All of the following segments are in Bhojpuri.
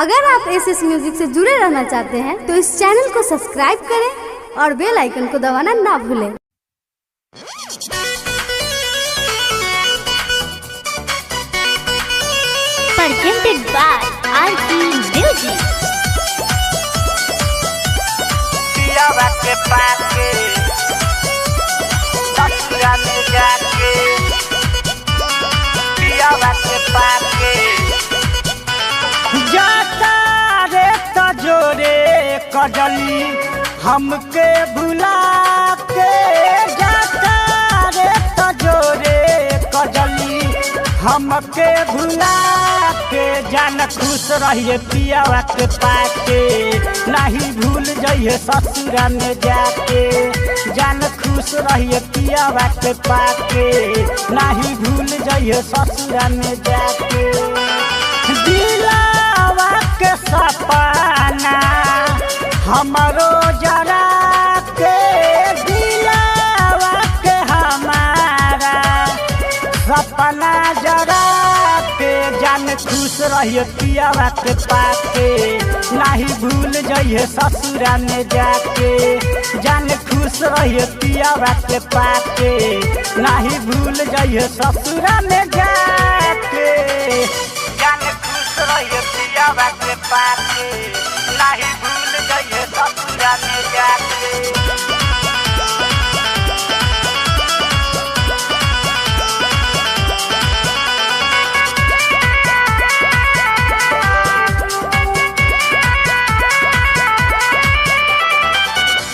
अगर आप एसएस म्यूजिक से जुड़े रहना चाहते हैं तो इस चैनल को सब्सक्राइब करें और बेल आइकन को दबाना ना भूलें। Presented by RP Music। पियावा के पाके ससुरा में जाके पियावा के पाके जाता रे तजोरे कजली हमके भुला के जाता रे तजोरे कजली हमके भुला के जान खुश रहिए पियावा के पाके नहीं भूल जाइए ससुरा में जाके जान खुश रहिए पियावा के पाके नहीं भूल जाइए ससुरा में जाके दिलावा के सपना हमरो जरा के दिलावा के हमारा सपना जरा के जान खुश रहिए पियावा के पाके नहीं भूल जाइए ससुरा में जाके जान खुश रहिए पियावा के पाके नहीं भूल जाइए ससुरा में जाके जान खुश रहिए पियावा के पाके नहीं भूल जाइए ससुरा में जाके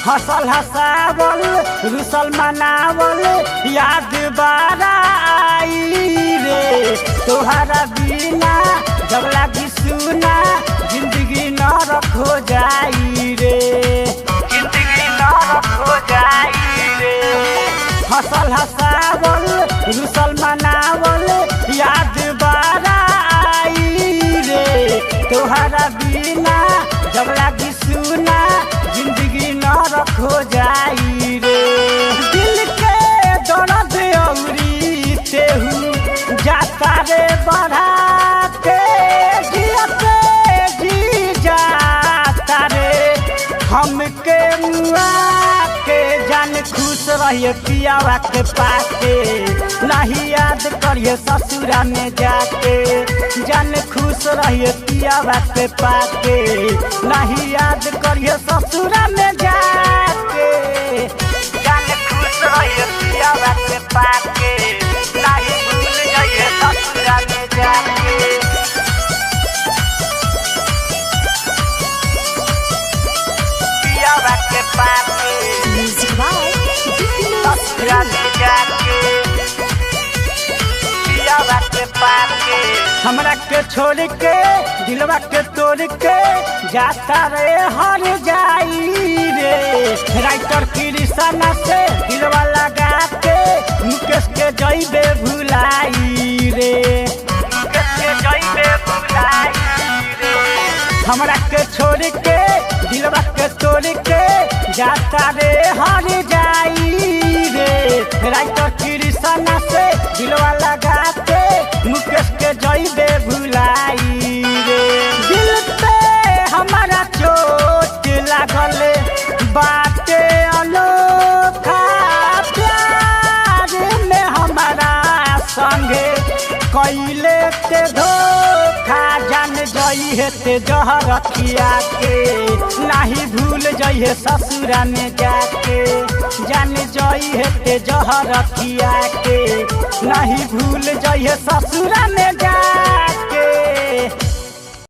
हसल हसावल रुसल मनावल याद बारा आई रे तोहरा बिना जब लगी सुना जिंदगी नरक हो जाई रे जिंदगी नरक हो जाई रे हसल हसावल रुसल मनावल याद बारा आई रे तोहरा बिना जब लगी सुना जिंदगी नरक हो जाई रे दिल के दर्द औरी तेहू जाता रे बढ़ा के जियते जी जाता रे हमके मुआ के जान खुश रहिए पियावा के पाके नहीं याद करिए ससुरा में जाके जान खुश रहिए पियावा के पाके नहीं याद करिए ससुरा में जाके जान खुश रहिए पियावा के पाके नहीं भूल जाइए ससुरा में जाके पियावा के पाके ससुरा में जाके पियावा के पाके हमरा के छोड़ के दिलवा के तोड़ के जाता रे हर जाई रे राइटर कृष्णा से दिलवा लगा के मुकेश के जइबे भुलाई रे मुकेश के जइबे भुलाई रे हमरा के छोड़ के दिलवा के तोड़ के जाता रे हर जाई रे राइटर कृष्णा से दिलवा लगा के मुकेश के जइबे भुलाई रे दिल पे हमारा चोट लागल बाटे अनोखा प्यार में हमारा संगे कैले ते धोखा जान जई हेते जहर रखिया के नहीं भूल जइए ससुरा में जाके जान जई हेते जहर रखिया के नहीं भूल जइए ससुरा में जा